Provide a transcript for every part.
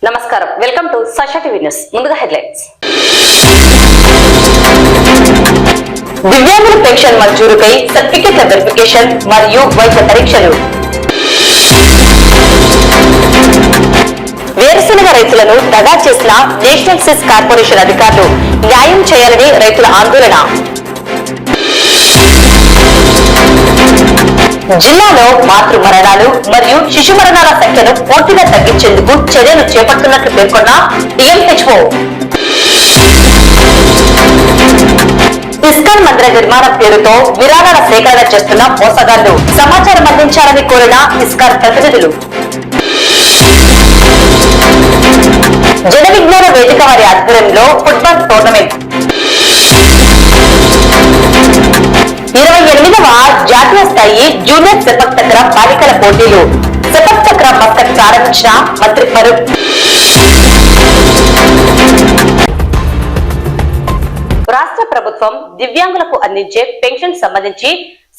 నమస్కారం, welcome to Sakshi TV news. ముందుగా headlines. దివ్యాంగుల పెన్షన్ మంజూరుపై సర్టిఫికెట్ల వెరిఫికేషన్ మరియు వైద్య పరీక్షలు. వేరుశనగ రైతులను దగా చేసిన నేషనల్ సిస్ కార్పొరేషన్ అధికారులు న్యాయం చేయాలని రైతుల ఆందోళన. జిల్లాలో మాతృ మరణాలు మరియు శిశు మరణాల సంఖ్యను పూర్తిగా తగ్గించేందుకు చర్యలు చేపడుతున్నట్లు పేర్కొన్న డిఎంహెచ్ఓ. ఇస్కాన్ మందిర నిర్మాణం పేరుతో విరాళాల సేకరణ చేస్తున్న మోసగాళ్లు సమాచారం అందించాలని కోరిన ఇస్కాన్ ప్రతినిధులు. జన విజ్ఞాన వేదిక వారి ఆధ్వర్యంలో ఫుట్బాల్ టోర్నమెంట్. 28వ జాతీయ స్థాయి జూనియర్ సెపక్ తక్ర బాలికల పోటీలు. సెపక్ తక్ర మస్తక్ ప్రారంభించిన మంత్రి ఫరూక్. రాష్ట్ర ప్రభుత్వం దివ్యాంగులకు అందించే పెన్షన్ సంబంధించి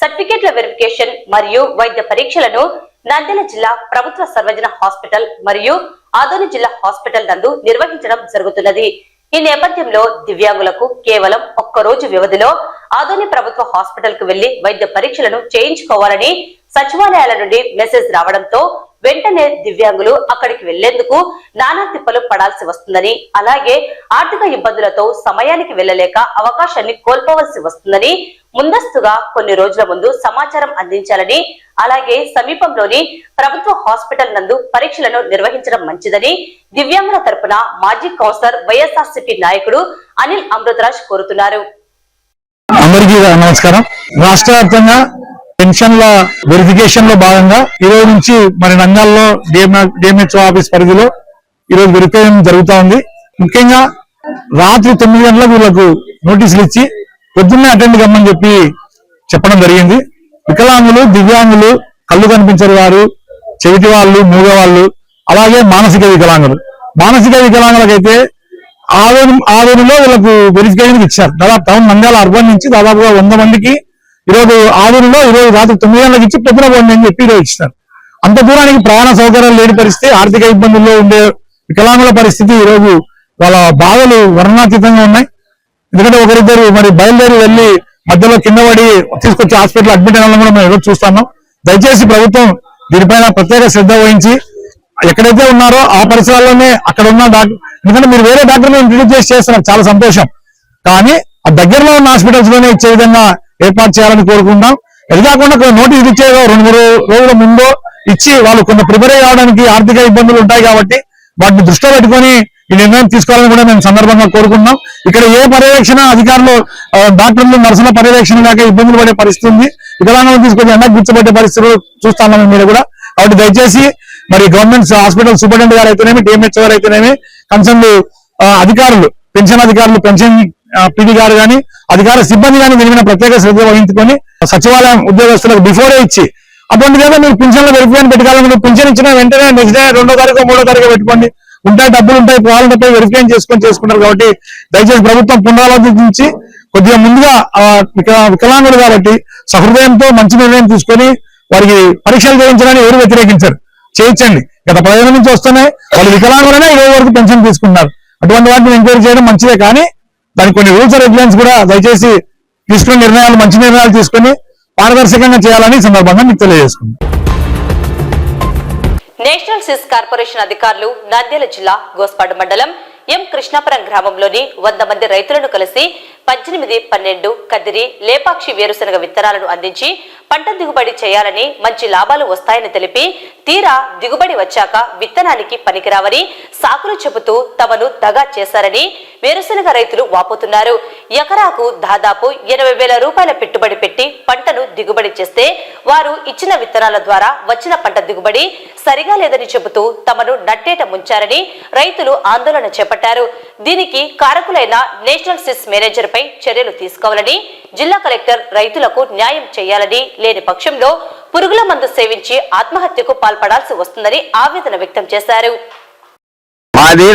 సర్టిఫికేట్ల వెరిఫికేషన్ మరియు వైద్య పరీక్షలను నంద్యాల జిల్లా ప్రభుత్వ సర్వజన హాస్పిటల్ మరియు ఆదోని జిల్లా హాస్పిటల్ నందు నిర్వహించడం జరుగుతున్నది. ఈ నేపథ్యంలో దివ్యాంగులకు కేవలం ఒక్కరోజు వ్యవధిలో ఆదోని ప్రభుత్వ హాస్పిటల్ కు వెళ్లి వైద్య పరీక్షలను చేయించుకోవాలని సచివాలయాల నుండి మెసేజ్ రావడంతో వెంటనే దివ్యాంగులు అక్కడికి వెళ్లేందుకు నానా తిప్పలు పడాల్సి వస్తుందని, అలాగే ఆర్థిక ఇబ్బందులతో సమయానికి వెళ్లలేక అవకాశాన్ని కోల్పోవలసి వస్తుందని ముందస్తుగా కొన్ని రోజుల ముందు సమాచారం అందించాలని, అలాగే సమీపంలోని ప్రభుత్వ హాస్పిటల్ నందు పరీక్షలను నిర్వహించడం మంచిదని దివ్యాంగుల తరపున మాజీ కౌన్సిలర్ వైఎస్ఆర్సీపీ నాయకుడు అనిల్ అమృతరాజ్ కోరుతున్నారు. అందరికీ నమస్కారం. రాష్ట్ర వ్యాప్తంగా పెన్షన్ల వెరిఫికేషన్ లో భాగంగా ఈ రోజు నుంచి మరి నంద్యాలలో డిఎంహెచ్ఓ ఆఫీస్ పరిధిలో ఈ రోజు వెరిఫికేషన్ జరుగుతూ ఉంది. ముఖ్యంగా రాత్రి 9 గంటలకు వీళ్లకు నోటీసులు ఇచ్చి పొద్దున్నే అటెండ్ కమ్మని చెప్పడం జరిగింది. వికలాంగులు, దివ్యాంగులు, కళ్ళు కనిపించని వారు, చెవిటి వాళ్ళు, మూగవాళ్ళు, అలాగే మానసిక వికలాంగులకైతే ఆదోనిలో వీళ్ళకు వెరిఫికేషన్ ఇచ్చారు. దాదాపు టౌన్ నంద్యాల అర్బన్ నుంచి దాదాపుగా 100 మందికి ఈరోజు ఆదోనిలో ఈరోజు రాత్రి 9 గంటలకు ఇచ్చి పొద్దున పోండి అని చెప్పి ఈరోజు ఇచ్చినారు. అంత దూరానికి ప్రయాణ సౌకర్యాలు లేని పరిస్థితి, ఆర్థిక ఇబ్బందుల్లో ఉండే వికలాంగుల పరిస్థితి ఈరోజు వాళ్ళ బాధలు వర్ణాతీతంగా ఉన్నాయి. ఎందుకంటే ఒకరిద్దరు మరి బయలుదేరి వెళ్లి మధ్యలో కింద పడి తీసుకొచ్చి హాస్పిటల్ అడ్మిట్ అయిన కూడా మనం ఈరోజు చూస్తున్నాం. దయచేసి ప్రభుత్వం దీనిపైన ప్రత్యేక శ్రద్ధ వహించి ఎక్కడైతే ఉన్నారో ఆ పరిసరాల్లోనే అక్కడ ఉన్న డాక్టర్, ఎందుకంటే మీరు వేరే డాక్టర్ని ఇంట్రడ్యూస్ చేస్తున్నారు, చాలా సంతోషం, కానీ ఆ దగ్గరలో ఉన్న హాస్పిటల్స్ లోనే ఇచ్చే విధంగా ఏర్పాటు చేయాలని కోరుకుంటాం. అది కాకుండా నోటీసులు ఇచ్చేదో 2-3 రోజుల ముందు ఇచ్చి వాళ్ళు కొంత ప్రిపేర్ కావడానికి ఆర్థిక ఇబ్బందులు ఉంటాయి కాబట్టి వాటిని దృష్టిలో పెట్టుకొని ఈ నిర్ణయం తీసుకోవాలని కూడా మేము సందర్భంగా కోరుకుంటున్నాం. ఇక్కడ ఏ పర్యవేక్షణ అధికారులు, డాక్టర్లు, నర్సుల పర్యవేక్షణ దాకా ఇబ్బందులు పడే పరిస్థితి ఉంది. వికలాంగులను తీసుకొని ఎండకు గుర్తుపెట్టే పరిస్థితులు చూస్తామని మీరు కూడా. కాబట్టి దయచేసి మరి గవర్నమెంట్ హాస్పిటల్ సూపరింటెండెంట్ గారు అయితేనేమి, డిఎంహెచ్ఓ గారు అయితేనేమి, కన్సర్న్ అధికారులు, పెన్షన్ అధికారులు, పెన్షన్ పీడీ గారు కానీ, అధికార సిబ్బంది కానీ దీని మీద ప్రత్యేక శ్రద్ధ వహించుకొని సచివాలయం ఉద్యోగస్తులకు బిఫోరే ఇచ్చి అటువంటిదేదో మీరు పెన్షన్ల వెరిఫికేషన్ పెట్టుకోవాలని, పెన్షన్ ఇచ్చిన వెంటనే నెక్స్ట్ డే 2వ తారీఖు 3వ తారీఖు పెట్టుకోండి. ఉంటాయి, డబ్బులు ఉంటాయి, పోవాలంటే వెరిఫికేషన్ చేసుకుంటారు. కాబట్టి దయచేసి ప్రభుత్వం పునరాలోచించి కొద్దిగా ముందుగా వికలాంగులు కాబట్టి సహృదయంతో మంచి నిర్ణయం తీసుకొని వారికి పరీక్షలు చేయించడానికి ఎవరు వ్యతిరేకించారు, చేయించండి. గత 15 నుంచి వస్తున్నాయి, వాళ్ళు వికలాంగులనే 20 వరకు పెన్షన్ తీసుకున్నారు. అటువంటి వాటిని ఎంక్వైరీ చేయడం మంచిదే, కానీ దానికి కొన్ని రూల్స్ అండ్ రెగ్యులేషన్స్ కూడా దయచేసి తీసుకునే నిర్ణయాలు, మంచి నిర్ణయాలు తీసుకొని పారదర్శకంగా చేయాలని సందర్భంగా మీకు తెలియజేసుకుంది. నేషనల్ సిస్ కార్పొరేషన్ అధికారులు నంద్యాల జిల్లా గోస్పాడు మండలం ఎం కృష్ణాపురం గ్రామంలోని 100 మంది రైతులను కలిసి 18, 12 కదిరి, లేపాక్షి వేరుశనగ విత్తనాలను అందించి పంట దిగుబడి చేయాలని, మంచి లాభాలు వస్తాయని తెలిపి తీరా దిగుబడి వచ్చాక విత్తనానికి పనికిరావని సాకులు చెబుతూ తమను దగా చేశారని వేరుశనగ రైతులు వాపోతున్నారు. ఎకరాకు దాదాపు 80,000 రూపాయల పెట్టుబడి పెట్టి పంటను దిగుబడి చేస్తే వారు ఇచ్చిన విత్తనాల ద్వారా వచ్చిన పంట దిగుబడి సరిగా లేదని చెబుతూ తమను నట్టేట ముంచారని రైతులు ఆందోళన చేపట్టారు. దీనికి కారకులైన నేషనల్ సిస్ మేనేజర్ పై చర్యలు తీసుకోవాలని, జిల్లా కలెక్టర్ రైతులకు న్యాయం చేయాలని, లేని పక్షంలో పురుగుల మందు సేవించి ఆత్మహత్యకు పాల్పడాల్సి వస్తుందని ఆవేదన వ్యక్తం చేశారు. మాది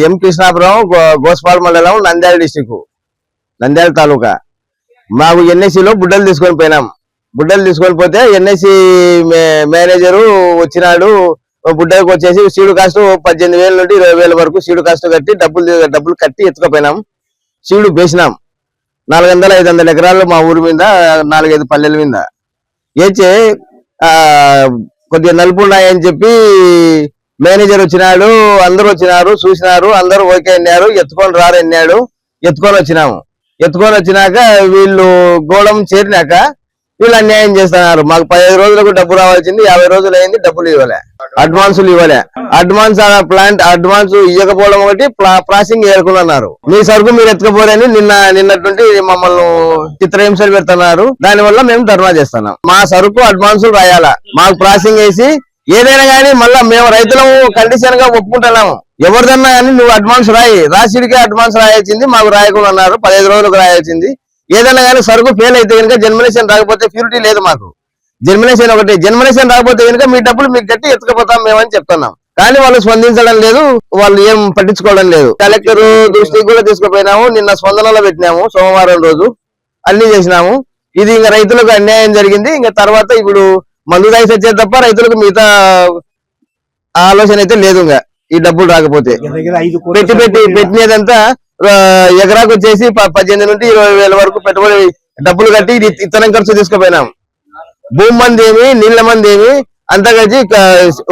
ఎం కృష్ణాపురం, గోస్పాడు మండలం, నంద్యాల డిస్టిక్, నంద్యాల తాలూకా. మాకు ఎన్ఎస్సీలో బుడ్డలు తీసుకొని పోయినాం. బుడ్డలు తీసుకొని పోతే ఎన్ఎస్సీ మేనేజరు వచ్చినాడు, బుడ్డకి వచ్చేసి సీడు కాస్ట్ 18,000 నుండి 20,000 వరకు సీడు కాస్ట్ కట్టి డబ్బులు కట్టి ఎత్తుకపోయినాం. సీడు వేసినాం 400-500 ఎకరాలు మా ఊరి మీద 4-5 పల్లెల మీద ఏచే కొద్దిగా నలుపు ఉన్నాయని చెప్పి మేనేజర్ వచ్చినాడు, అందరూ వచ్చినారు, చూసినారు, అందరూ ఓకే అన్నారు, ఎత్తుకొని రారన్నాడు. ఎత్తుకొని వచ్చినాక వీళ్ళు గోడం చేరినాక వీళ్ళు అన్యాయం చేస్తున్నారు. మాకు 15 రోజులకు డబ్బు రావాల్సింది 50 రోజులు అయింది, డబ్బులు ఇవ్వలే, అడ్వాన్సులు ఇవ్వలే. అడ్వాన్స్ ఇవ్వకపోవడం ఒకటి, ప్రాసెసింగ్ ఏరుకున్నారు. మీ సరుకు మీరు ఎత్తుకపోరని నిన్నటువంటి మమ్మల్ని చిత్రహింసలు పెడుతున్నారు. దాని వల్ల మేము ధర్నా చేస్తున్నాం. మా సరుకు అడ్వాన్సులు రాయాలా, మాకు ప్రాసెసింగ్ వేసి ఏదైనా కానీ మళ్ళీ మేము రైతులము కండిషన్ గా ఒప్పుకుంటున్నాము. ఎవరిదన్నా కానీ నువ్వు అడ్వాన్స్ రాసిడికే అడ్వాన్స్ రాయాల్సింది, మాకు రాయకుండా అన్నారు. 15 రోజులకు రాయాల్సింది. ఏదైనా కానీ సరుకు ఫెయిల్ అయితే కనుక జర్మినేషన్ రాకపోతే ప్యూరిటీ లేదు మాకు. జర్మినేషన్ ఒకటి, జర్మినేషన్ రాకపోతే కనుక మీ డబ్బులు మీకు కట్టి ఎత్తుకుపోతాం మేమని చెప్తున్నాం. కానీ వాళ్ళు స్పందించడం లేదు, వాళ్ళు ఏం పట్టించుకోవడం లేదు. కలెక్టర్ దృష్టికి కూడా తీసుకుపోయినాము. నిన్న స్పందనలో పెట్టినాము, సోమవారం రోజు అన్ని చేసినాము. ఇది ఇంకా రైతులకు అన్యాయం జరిగింది. ఇంకా తర్వాత ఇప్పుడు మందు దాగి వచ్చేది తప్ప రైతులకు మిగతా ఆలోచన అయితే లేదు. ఇంకా ఈ డబ్బులు రాకపోతే పెట్టినదంతా ఎకరాకు వచ్చేసి 18 నుండి 20,000 వరకు పెట్టుబడి డబ్బులు కట్టి ఇతరం ఖర్చు తీసుకుపోయినాం. భూమి మంది ఏమి, నీళ్ల మంది ఏమి అంతా కలిసి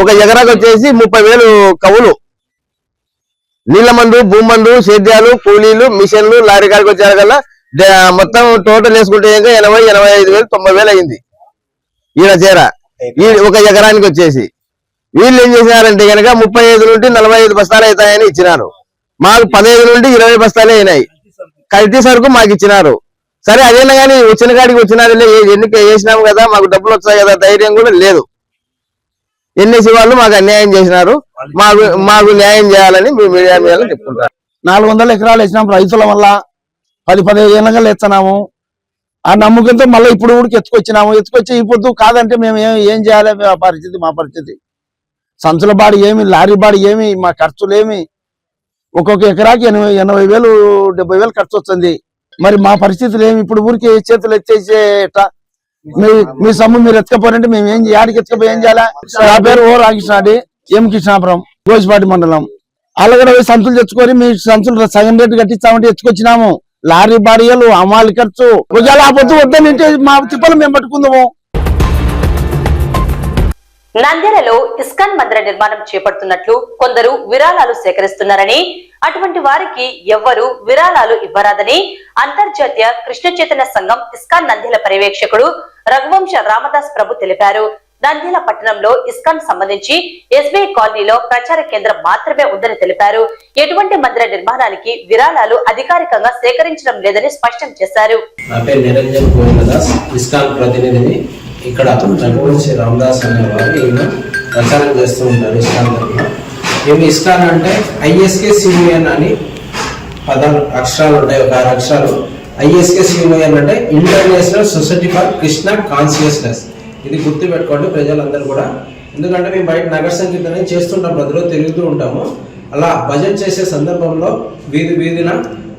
ఒక ఎకరాకు వచ్చేసి 30,000 కవులు, నీళ్ల మందు, భూమి మందు, సేద్యాలు, కూలీలు, మిషన్లు, లారీ కాడికి వచ్చారు కల్లా మొత్తం టోటల్ వేసుకుంటే 80,000, 85,000, 90,000 అయింది ఈయన చేర ఒక ఎకరానికి వచ్చేసి. వీళ్ళు ఏం చేసినారంటే కనుక 35 నుండి 45 బస్తాలు అవుతాయని ఇచ్చినారు. మాకు 15 నుండి 20 బస్తాలే అయినాయి. కల్తీ సరుకు మాకు ఇచ్చినారు. సరే అదేనా కానీ వచ్చిన కాడికి వచ్చినారు, ఎన్నిక వేసినాము కదా, మాకు డబ్బులు వస్తాయి కదా, ధైర్యం కూడా లేదు. ఎన్ఎస్సీ వాళ్ళు మాకు అన్యాయం చేసినారు. మాకు న్యాయం చేయాలని మీ మీడియా మీద చెప్పుకుంటారు. 400 ఎకరాలు వేసినాం రైతుల వల్ల. 10-15 ఏళ్ళగా వేస్తున్నాము. ఆ నమ్మకంతో మళ్ళీ ఇప్పుడు ఊరికి ఎత్తుకొచ్చి ఇప్పుడు కాదంటే మేము ఏం చేయాలి? మా పరిస్థితి సంచుల బాడి ఏమి, లారీ బాడి ఏమి, మా ఖర్చులు ఏమి, ఒక్కొక్క ఎకరాకి 80,000, 70,000 ఖర్చు వస్తుంది. మరి మా పరిస్థితులు ఏమి? ఇప్పుడు ఊరికి చేతులు ఎత్తేసేట మీ సొమ్ము మీరు ఎత్తుకపోరంటే మేము యాడికి ఎత్తుకపోయి ఏం చేయాలా? నా పేరు ఓ రామకృష్ణ, ఎం కృష్ణాపురం, గోసిపాటి మండలం. అలాగే సంచులు తెచ్చుకొని మీ సంచులు సగం రేటు కట్టిస్తామంటే ఎత్తుకొచ్చినాము. లారీ బాడీలు, అమ్మాలి ఖర్చు, ఒకవేళ ఆ పొద్దు వద్దనంటే మా తిప్పలు మేము పట్టుకుందాము. నంద్యాలలో ఇస్కాన్ మందిర నిర్మాణం చేపడుతున్నట్లు కొందరు విరాళాలు సేకరిస్తున్నారని, అటువంటి వారికి ఎవ్వరూ విరాళాలు ఇవ్వరాదని అంతర్జాతీయ కృష్ణ చైతన్య సంఘం ఇస్కాన్ నంద్యాల పర్యవేక్షకుడు రఘువంశ రామదాస్ ప్రభు తెలిపారు. నంద్యాల పట్టణంలో ఇస్కాన్ సంబంధించి ఎస్బీఐ కాలనీలో ప్రచార కేంద్రం మాత్రమే ఉందని తెలిపారు. ఎటువంటి మందిర నిర్మాణానికి విరాళాలు అధికారికంగా సేకరించడం లేదని స్పష్టం చేశారు. నా పేరు నిరంజన్ గోవిందదాస్, ఇస్కాన్ ప్రతినిధిని. ఇక్కడ రఘువంశ రామదాస్ అనేవారు ఈయన ప్రచారం చేస్తూ ఉంటారు ఇస్కాన్ తరఫున. ఏమి ఇస్కాన్ అంటే ఐఎస్కే సిఓఎన్ అని 14 అక్షరాలు ఉంటాయి, ఒక 6 అక్షరాలు. ఐఎస్కే సిఓఎన్ అంటే international society for Krishna consciousness. ఇది గుర్తు పెట్టుకోండి ప్రజలందరూ కూడా. ఎందుకంటే మేము బయట నగర సంకీర్తన చేస్తుంటాం, ప్రతిరోజు తిరుగుతూ ఉంటాము. అలా భజన చేసే సందర్భంలో వీధిన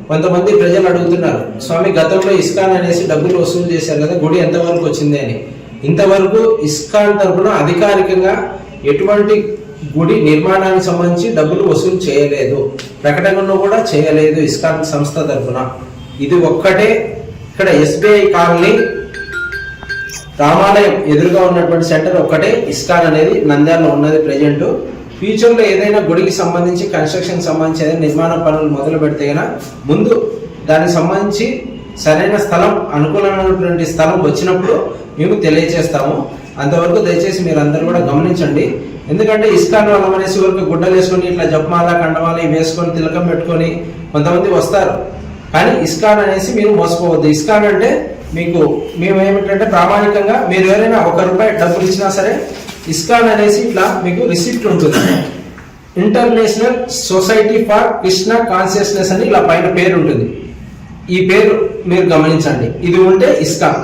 కొంతమంది ప్రజలు అడుగుతున్నారు, స్వామి గతంలో ఇస్కాన్ అనేసి డబ్బులు వసూలు చేశారు కదా, గుడి ఎంతవరకు వచ్చింది అని. ఇంతవరకు ఇస్కాన్ తరఫున అధికారికంగా ఎటువంటి గుడి నిర్మాణానికి సంబంధించి డబ్బులు వసూలు చేయలేదు, ప్రకటనను కూడా చేయలేదు ఇస్కాన్ సంస్థ తరఫున. ఇది ఒక్కటే. ఇక్కడ ఎస్బీఐ కాలనీ రామాలయం ఎదురుగా ఉన్నటువంటి సెంటర్ ఒక్కటే ఇస్కాన్ అనేది నంద్యాలలో ఉన్నది ప్రెజెంట్. ఫ్యూచర్ లో ఏదైనా గుడికి సంబంధించి కన్స్ట్రక్షన్ సంబంధించి ఏదైనా నిర్మాణ పనులు మొదలు పెడితే గన ముందు దానికి సంబంధించి సరైన స్థలం, అనుకూలమైనటువంటి స్థలం వచ్చినప్పుడు మేము తెలియజేస్తాము. అంతవరకు దయచేసి మీరు అందరూ కూడా గమనించండి. ఎందుకంటే ఇస్కాన్ వాళ్ళం అనేసి వరకు గుడ్డలు వేసుకొని ఇట్లా జపమాల, కండమాల వేసుకొని తిలకం పెట్టుకొని కొంతమంది వస్తారు. కానీ ఇస్కాన్ అనేసి మీరు మోసపోవద్దు. ఇస్కాన్ అంటే మీకు మేము ఏమిటంటే ప్రామాణికంగా మీరు ఎవరైనా ₹1 డబ్బులు ఇచ్చినా సరే ఇస్కాన్ అనేసి ఇట్లా మీకు రిసిప్ట్ ఉంటుంది. International society for Krishna consciousness అని ఇలా పైన పేరు ఉంటుంది. ఈ పేరు మీరు గమనించండి. ఇది ఉంటే ఇస్కాన్.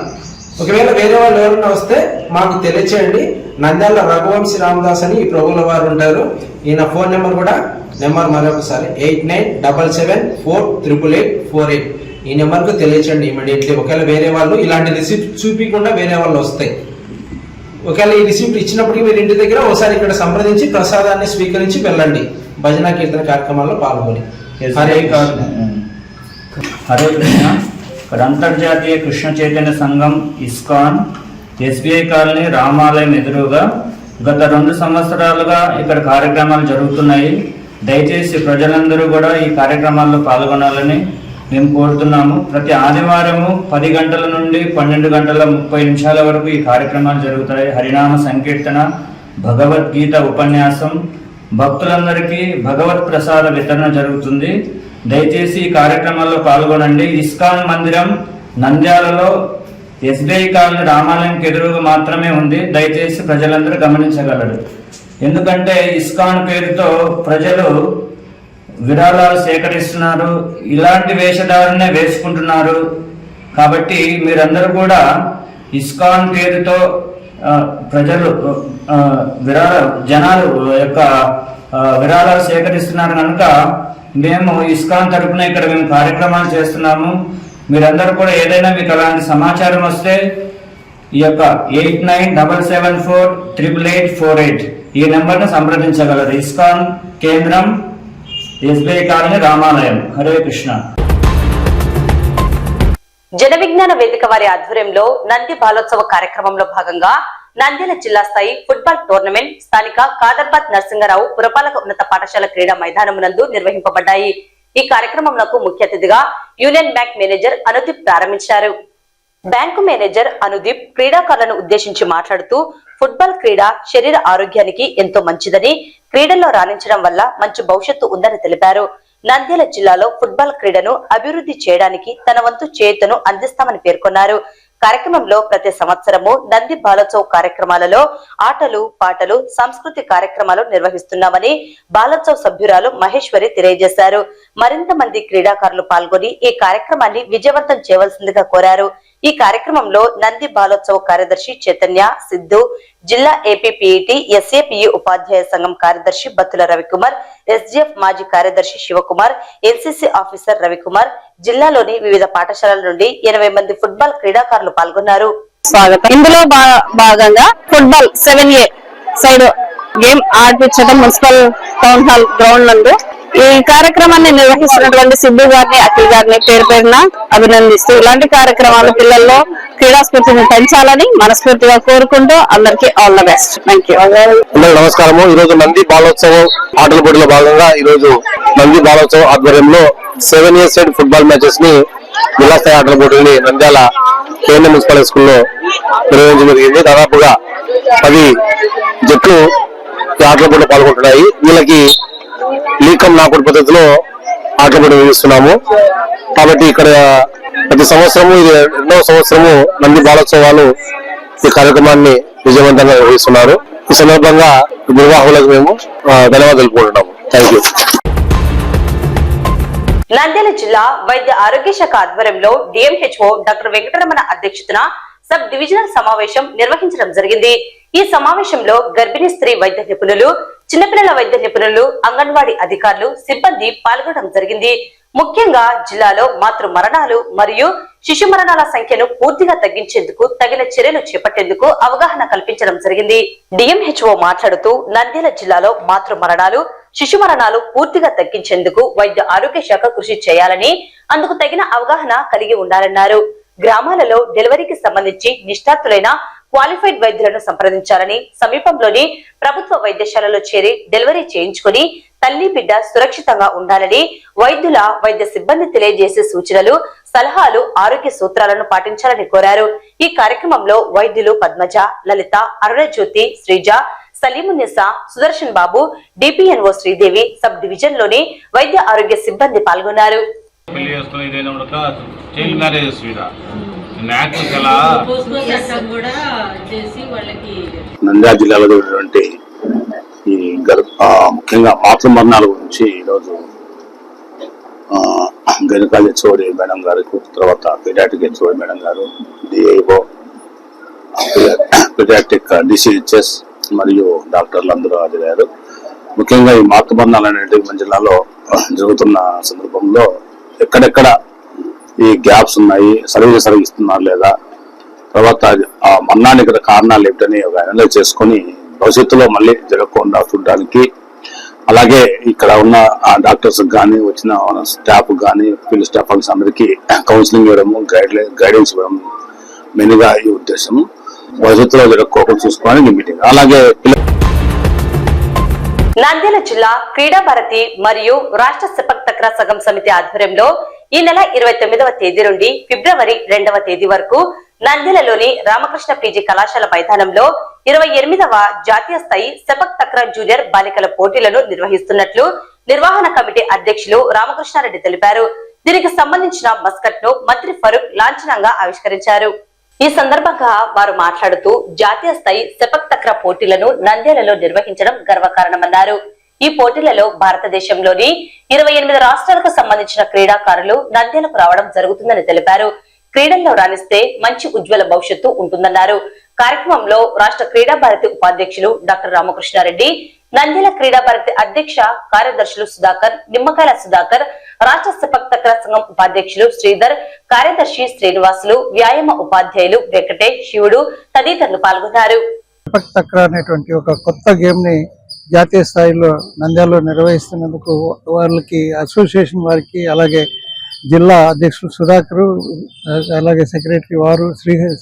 ఒకవేళ వేరే వాళ్ళు ఎవరైనా వస్తే మాకు తెలియచేయండి. నంద్యాల రఘువంశీ రామదాస్ అని ఈ ప్రభుల వారు ఉంటారు. ఈయన ఫోన్ నెంబర్ కూడా మరొకసారి 8977488848. ఈ నెంబర్కు తెలియచేయండి ఇమీడియట్లీ. ఒకవేళ వేరే వాళ్ళు ఇలాంటి రిసిప్ట్ చూపించకుండా వేరే వాళ్ళు వస్తాయి. ఒకవేళ ఈ రిసిప్ట్ ఇచ్చినప్పటికీ మీరు ఇంటి దగ్గర ఒకసారి ఇక్కడ సంప్రదించి ప్రసాదాన్ని స్వీకరించి వెళ్ళండి. భజన కీర్తన కార్యక్రమాల్లో పాల్గొని. హరే కృష్ణ. ఇక్కడ అంతర్జాతీయ కృష్ణ చైతన్య సంఘం ఇస్కాన్ SBI కాలనీ రామాలయం ఎదురుగా గత 2 సంవత్సరాలుగా ఇక్కడ కార్యక్రమాలు జరుగుతున్నాయి. దయచేసి ప్రజలందరూ కూడా ఈ కార్యక్రమాల్లో పాల్గొనాలని మేము కోరుతున్నాము. ప్రతి ఆదివారము 10 గంటల నుండి 12 గంటల 30 నిమిషాల వరకు ఈ కార్యక్రమాలు జరుగుతాయి. హరినామ సంకీర్తన, భగవద్గీత ఉపన్యాసం, భక్తులందరికీ భగవత్ ప్రసాద వితరణ జరుగుతుంది. దయచేసి ఈ కార్యక్రమాల్లో పాల్గొనండి. ఇస్కాన్ మందిరం నంద్యాలలో SBI కాలనీ రామాలయంకి ఎదురుగా మాత్రమే ఉంది. దయచేసి ప్రజలందరూ గమనించగలరు. ఎందుకంటే ఇస్కాన్ పేరుతో ప్రజలు విరాళాలు సేకరిస్తున్నారు, ఇలాంటి వేషధారణనే వేసుకుంటున్నారు. కాబట్టి మీరందరూ కూడా ఇస్కాన్ పేరుతో ప్రజలు జనాలు యొక్క విరాళాలు సేకరిస్తున్నారు కనుక మేము ఇస్కాన్ తరపున ఇక్కడ మేము కార్యక్రమాలు చేస్తున్నాము. మీరందరూ కూడా ఏదైనా మీకు అలాంటి సమాచారం వస్తే ఈ యొక్క 8977488848 ఈ నెంబర్ను సంప్రదించగలరు. ఇస్కాన్ కేంద్రం SBI కాలనీ రామాలయం. హరే కృష్ణ. జన విజ్ఞాన వేదిక వారి ఆధ్వర్యంలో నంది బాలోత్సవ కార్యక్రమంలో భాగంగా నంద్యాల జిల్లా స్థాయి ఫుట్బాల్ టోర్నమెంట్ స్థానిక కాదర్బాద్ నరసింగరావు పురపాలక ఉన్నత పాఠశాల క్రీడా మైదానం నందు నిర్వహింపబడ్డాయి. ఈ కార్యక్రమంలో ముఖ్య అతిథిగా యూనియన్ బ్యాంక్ మేనేజర్ అనుదీప్ ప్రారంభించారు. బ్యాంకు మేనేజర్ అనుదీప్ క్రీడాకారులను ఉద్దేశించి మాట్లాడుతూ ఫుట్బాల్ క్రీడ శరీర ఆరోగ్యానికి ఎంతో మంచిదని, క్రీడల్లో రాణించడం వల్ల మంచి భవిష్యత్తు ఉందని తెలిపారు. నంద్యాల జిల్లాలో ఫుట్బాల్ క్రీడను అభివృద్ధి చేయడానికి తన వంతు చేయూతను అందిస్తామని పేర్కొన్నారు. కార్యక్రమంలో ప్రతి సంవత్సరము నంది బాలోత్సవ్ కార్యక్రమాలలో ఆటలు, పాటలు, సంస్కృతి కార్యక్రమాలు నిర్వహిస్తున్నామని బాలోత్సవ్ సభ్యురాలు మహేశ్వరి తెలియజేశారు. మరింత మంది క్రీడాకారులు పాల్గొని ఈ కార్యక్రమాన్ని విజయవంతం చేయవలసిందిగా కోరారు. ఈ కార్యక్రమంలో నంది బాలోత్సవ్ కార్యదర్శి చైతన్య, సిద్ధు, జిల్లా APPET SAPU ఉపాధ్యాయ సంఘం కార్యదర్శి బత్తుల రవికుమార్, SGF మాజీ కార్యదర్శి శివకుమార్, NCC ఆఫీసర్ రవికుమార్, జిల్లాలోని వివిధ పాఠశాలల నుండి 80 మంది ఫుట్బాల్ క్రీడాకారులు పాల్గొన్నారు. స్వాగతం. ఇందులో భాగంగా ఫుట్బాల్ 7A సైడ్ గేమ్ ఆడిపించడం మున్సిపల్ టౌన్ హాల్ గ్రౌండ్ నందు ఈ కార్యక్రమాన్ని నిర్వహిస్తున్నటువంటి సిద్ధు గారిని, అఖిల్ గారిని పేరు పేరున అభినందిస్తూ ఇలాంటి కార్యక్రమాలు పిల్లల్లో క్రీడా స్ఫూర్తిని పెంచాలని మనస్ఫూర్తిగా కోరుకుంటూ అందరికీ all the best. Thank you. నమస్కారము. ఈ రోజు నంది బాలోత్సవం ఆటల పోటీలో భాగంగా ఈ రోజు నంది బాలోత్సవం ఆధ్వర్యంలో 7A సైడ్ ఫుట్బాల్ మ్యాచెస్ ని జిల్లా స్థాయి ఆటల పోటీని నంద్యాల కేంద్ర మున్సిపల్ స్కూల్లో నిర్వహించడం జరిగింది. దాదాపుగా 10 జట్లు ఈ ఆటల పోటీలో పాల్గొంటున్నాయి. వీళ్ళకి లీకం నాకుడు పద్ధతిలో ఆటల పోటీ నిర్వహిస్తున్నాము. కాబట్టి ఇక్కడ ప్రతి సంవత్సరము ఇది 2వ సంవత్సరము నంది బాలోత్సవాలు ఈ కార్యక్రమాన్ని విజయవంతంగా నిర్వహిస్తున్నారు. ఈ సందర్భంగా నిర్వాహకులకు మేము ధన్యవాదాలు తెలుపుకుంటున్నాము. Thank you. నంద్యాల జిల్లా వైద్య ఆరోగ్య శాఖ ఆధ్వర్యంలో DMHO డాక్టర్ వెంకటరమణ అధ్యక్షతన సబ్ డివిజనల్ సమావేశం నిర్వహించడం జరిగింది. ఈ సమావేశంలో గర్భిణీ స్త్రీ వైద్య నిపుణులు, చిన్నపిల్లల వైద్య నిపుణులు, అంగన్వాడీ అధికారులు, సిబ్బంది పాల్గొనడం జరిగింది. ముఖ్యంగా జిల్లాలో మాతృ మరణాలు మరియు శిశు మరణాల సంఖ్యను పూర్తిగా తగ్గించేందుకు తగిన చర్యలు చేపట్టేందుకు అవగాహన కల్పించడం జరిగింది. DMHO మాట్లాడుతూ నంద్యాల జిల్లాలో మాతృ మరణాలు, శిశు మరణాలు పూర్తిగా తగ్గించేందుకు వైద్య ఆరోగ్య శాఖ కృషి చేయాలని, అందుకు తగిన అవగాహన కలిగి ఉండాలన్నారు. గ్రామాలలో డెలివరీకి సంబంధించి నిష్ణాతులైన క్వాలిఫైడ్ వైద్యులను సంప్రదించాలని, సమీపంలోని ప్రభుత్వ వైద్యశాలలో చేరి డెలివరీ చేయించుకుని తల్లి బిడ్డ సురక్షితంగా ఉండాలని వైద్యుల వైద్య సిబ్బంది తెలియజేసే సూచనలు, సలహాలు, ఆరోగ్య సూత్రాలను పాటించాలని కోరారు. ఈ కార్యక్రమంలో వైద్యులు పద్మజ, లలిత, అరుణజ్యోతి, శ్రీజ, సలీమునిసా, సుదర్శన్ బాబు, DPNO శ్రీదేవి, సబ్ డివిజన్ లోని వైద్య ఆరోగ్య సిబ్బంది పాల్గొన్నారు. నంద్యాల జిల్లాలో ఉన్నటువంటి ఈ ముఖ్యంగా మాతృ మరణాల గురించి ఈరోజు గైనకాలజీ HOD మేడం గారు, తర్వాత పీడియాట్రిక్ HOD మేడం గారు, DIO, పీడియాట్రిక్ DCHS మరియు డాక్టర్లు అందరూ హాజరయ్యారు. ముఖ్యంగా ఈ మాతృ మరణాలు అనేటివి మన జిల్లాలో జరుగుతున్న సందర్భంలో ఎక్కడెక్కడ ఈ గ్యాప్స్ ఉన్నాయి, సరిగ్గా ఇస్తున్నారు లేదా, తర్వాత ఆ మరణానికి గల కారణాలు ఏమిటని ఒక అనలైజ్ చేసుకొని భవిష్యత్తులో మళ్ళీ జరగకుండా చూడడానికి, అలాగే ఇక్కడ ఉన్న డాక్టర్స్ కానీ వచ్చిన స్టాఫ్ కానీ ఫీల్డ్ స్టాఫ్ అందరికీ కౌన్సిలింగ్ ఇవ్వడము, గైడెన్స్ ఇవ్వడం మెయిన్గా ఈ ఉద్దేశం. భవిష్యత్తులో జరగకోకుండా చూసుకోవడానికి మీటింగ్. అలాగే నంద్యాల జిల్లా క్రీడా భారతి మరియు రాష్ట్ర సెపక్ తక్రా సంఘం సమితి ఆధ్వర్యంలో ఈ నెల 29వ తేదీ నుండి ఫిబ్రవరి 2వ తేదీ వరకు నంద్యాలలోని రామకృష్ణ పీజీ కళాశాల మైదానంలో 28వ జాతీయ స్థాయి సెపక్ తక్రా జూనియర్ బాలికల పోటీలను నిర్వహిస్తున్నట్లు నిర్వహణ కమిటీ అధ్యక్షులు రామకృష్ణారెడ్డి తెలిపారు. దీనికి సంబంధించిన మస్కట్ ను మంత్రి ఫరూక్ లాంఛనంగా ఆవిష్కరించారు. ఈ సందర్భంగా వారు మాట్లాడుతూ జాతీయ స్థాయి సెపక్ తక్రా పోటీలను నంద్యాలలో నిర్వహించడం గర్వకారణమన్నారు. ఈ పోటీలలో భారతదేశంలోని 28 రాష్ట్రాలకు సంబంధించిన క్రీడాకారులు నంద్యాలకు రావడం జరుగుతుందని తెలిపారు. క్రీడల్లో రాణిస్తే మంచి ఉజ్వల భవిష్యత్తు ఉంటుందన్నారు. కార్యక్రమంలో రాష్ట్ర క్రీడా భారతి ఉపాధ్యక్షులు డాక్టర్ రామకృష్ణారెడ్డి, నంద్యాల క్రీడా భారతి అధ్యక్ష కార్యదర్శులు సుధాకర్, నిమ్మకాయల సుధాకర్, రాష్ట్ర సెపక్ తక్రా సంఘం ఉపాధ్యక్షులు శ్రీధర్, కార్యదర్శి శ్రీనివాసులు, వ్యాయామ ఉపాధ్యాయులు వెంకటేష్, శివుడు తదితరులు పాల్గొన్నారు. సెపక్ తక్రా అనేటువంటి ఒక కొత్త గేమ్ ని జాతీయ స్థాయిలో నంద్యాలలో నిర్వహిస్తున్నందుకు వాళ్ళకి అసోసియేషన్ వారికి, అలాగే జిల్లా అధ్యక్షులు సుధాకర్, అలాగే సెక్రటరీ వారు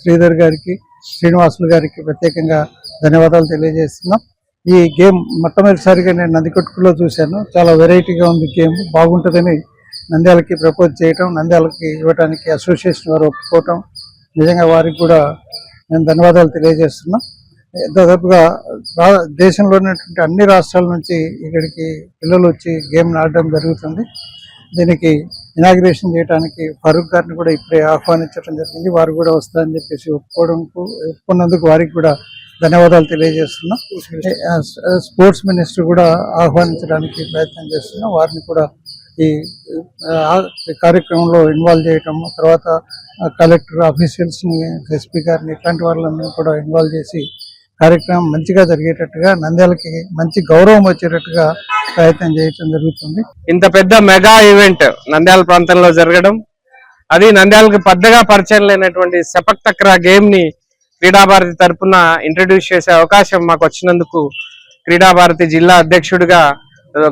శ్రీధర్ గారికి, శ్రీనివాసులు గారికి ప్రత్యేకంగా ధన్యవాదాలు తెలియజేస్తున్నాం. ఈ గేమ్ మొట్టమొదటిసారిగా నేను నందికొట్కులో చూశాను. చాలా వెరైటీగా ఉంది గేమ్, బాగుంటుందని నంద్యాలకి ప్రపోజ్ చేయటం, నంద్యాలకి ఇవ్వడానికి అసోసియేషన్ వారు ఒప్పుకోవటం, నిజంగా వారికి కూడా నేను ధన్యవాదాలు తెలియజేస్తున్నాం. దాదాపుగా దేశంలో ఉన్నటువంటి అన్ని రాష్ట్రాల నుంచి ఇక్కడికి పిల్లలు వచ్చి గేమ్ ఆడడం జరుగుతుంది. దీనికి ఇనాగ్రేషన్ చేయడానికి ఫరూక్ గారిని కూడా ఇప్పుడే ఆహ్వానించడం జరిగింది. వారు కూడా వస్తారని చెప్పేసి ఒప్పుకున్నందుకు వారికి కూడా ధన్యవాదాలు తెలియజేస్తున్నాం. స్పోర్ట్స్ మినిస్టర్ కూడా ఆహ్వానించడానికి ప్రయత్నం చేస్తున్నాం. వారిని కూడా ఈ కార్యక్రమంలో ఇన్వాల్వ్ చేయటం, తర్వాత కలెక్టర్ ఆఫీషియల్స్ని, ఎస్పీ గారిని, ఇట్లాంటి వాళ్ళని కూడా ఇన్వాల్వ్ చేసి కార్యక్రమం మంచిగా జరిగేటట్టుగా, నంద్యాలకి మంచి గౌరవం వచ్చేటట్టుగా ప్రయత్నం చేయటం జరుగుతుంది. ఇంత పెద్ద మెగా ఈవెంట్ నంద్యాల ప్రాంతంలో జరగడం, అది నంద్యాలకు పెద్దగా పరిచయం లేనటువంటి సెపక్ తక్రా గేమ్ ని క్రీడాభారతి తరఫున ఇంట్రడ్యూస్ చేసే అవకాశం మాకు వచ్చినందుకు క్రీడాభారతి జిల్లా అధ్యక్షుడిగా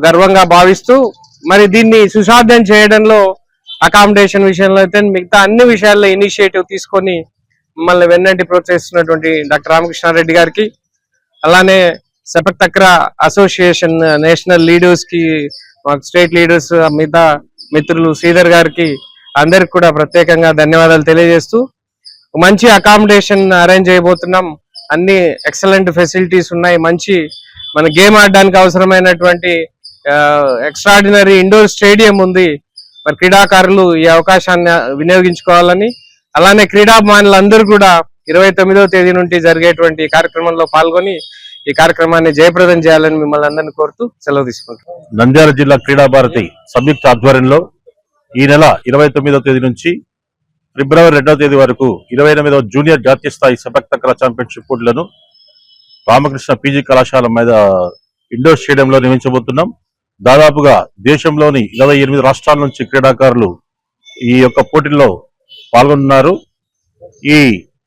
గర్వంగా భావిస్తూ, మరి దీన్ని సుసాధ్యం చేయడంలో అకామిడేషన్ విషయంలో అయితే మిగతా అన్ని విషయాల్లో ఇనిషియేటివ్ తీసుకొని మమ్మల్ని వెన్నంటి ప్రోత్సహిస్తున్నటువంటి డాక్టర్ రామకృష్ణారెడ్డి గారికి, అలానే సెపక్ తక్రా అసోసియేషన్ నేషనల్ లీడర్స్ కి, మాకు స్టేట్ లీడర్స్, మిగతా మిత్రులు శ్రీధర్ గారికి అందరికి కూడా ప్రత్యేకంగా ధన్యవాదాలు తెలియజేస్తూ, మంచి అకామిడేషన్ అరేంజ్ చేయబోతున్నాం. అన్ని ఎక్సలెంట్ ఫెసిలిటీస్ ఉన్నాయి. మంచి మన గేమ్ ఆడడానికి అవసరమైనటువంటి ఎక్స్ట్రాడినరీ ఇండోర్ స్టేడియం ఉంది. మరి క్రీడాకారులు ఈ అవకాశాన్ని వినియోగించుకోవాలని, అలానే క్రీడాభిమానులందరూ కూడా 29వ తేదీ నుండి జరిగేటువంటి కార్యక్రమంలో పాల్గొని ఈ కార్యక్రమాన్ని జయప్రదం చేయాలని మిమ్మల్ని అందరినీ కోరుతూ సెలవు తీసుకుంటాం. నంద్యాల జిల్లా క్రీడా భారతి సంయుక్త ఆధ్వర్యంలో ఈ నెల 29వ తేదీ నుంచి ఫిబ్రవరి 2వ తేదీ వరకు 28వ జూనియర్ జాతీయ స్థాయి సెపక్ తక్రా ఛాంపియన్షిప్ పోటీలను రామకృష్ణ పీజీ కళాశాల మీద ఇండోర్ స్టేడియంలో నిర్వహించబోతున్నాం. దాదాపుగా దేశంలోని 28 రాష్ట్రాల నుంచి క్రీడాకారులు ఈ యొక్క పోటీల్లో పాల్గొన్నారు. ఈ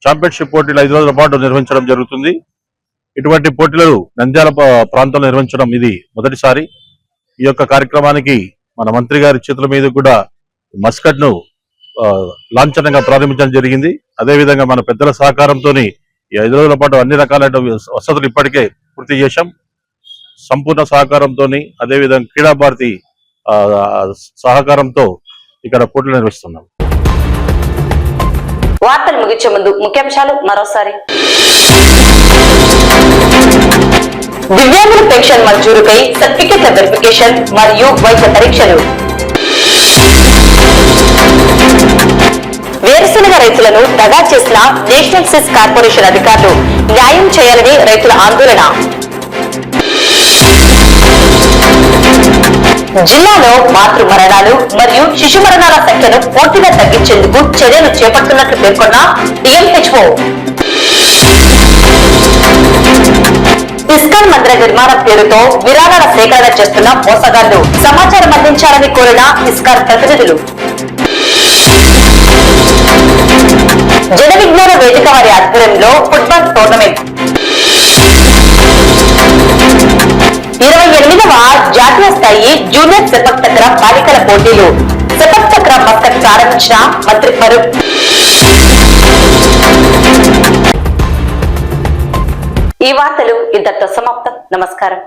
ఛాంపియన్షిప్ పోటీలు 5 రోజుల పాటు నిర్వహించడం జరుగుతుంది. ఇటువంటి పోటీలు నంద్యాల ప్రాంతంలో నిర్వహించడం ఇది మొదటిసారి. ఈ యొక్క కార్యక్రమానికి మన మంత్రి గారి చేతుల మీద కూడా మస్కట్ ను లాంఛనంగా ప్రారంభించడం జరిగింది. అదేవిధంగా మన పెద్దల సహకారంతో ఈ 5 రోజుల పాటు అన్ని రకాలైన వసతులు ఇప్పటికే పూర్తి చేశాం. సంపూర్ణ సహకారంతో, అదేవిధంగా క్రీడా భారతి సహకారంతో ఇక్కడ పోటీలు నిర్వహిస్తున్నాం. వార్తలు ముగించే ముందు ముఖ్యాంశాలు మరోసారి. దివ్యాంగుల పెన్షన్ మంజూరుకై సర్టిఫికెట్ల వెరిఫికేషన్ మరియు వైద్య పరీక్షలు. వేరుశనగ రైతులను దగా చేసిన నేషనల్ సిస్ కార్పొరేషన్ అధికారులు న్యాయం చేయాలని రైతుల ఆందోళన. జిల్లాలో మాతృ మరణాలు మరియు శిశు మరణాల సంఖ్యను పూర్తిగా తగ్గించేందుకు చర్యలు చేపడుతున్నట్లు పేర్కొన్న డిఎంహెచ్ఓ. ఇస్కాన్ మందిర నిర్మాణం పేరుతో విరాళాల సేకరణ చేస్తున్న మోసగాళ్లు సమాచారం అందించాలని కోరిన ఇస్కాన్ ప్రతినిధులు. జన విజ్ఞాన వేదిక వారి ఆధ్వర్యంలో ఫుట్బాల్ టోర్నమెంట్ 28వ జాతీయ స్థాయి జూనియర్ సెపక్ తక్ర బాలికల పోటీలు సెపక్ తక్ర మస్కట్ ప్రారంభించిన మంత్రి ఫరూక్. ఈ వార్తలు ఇంతటితో సమాప్తం. నమస్కారం.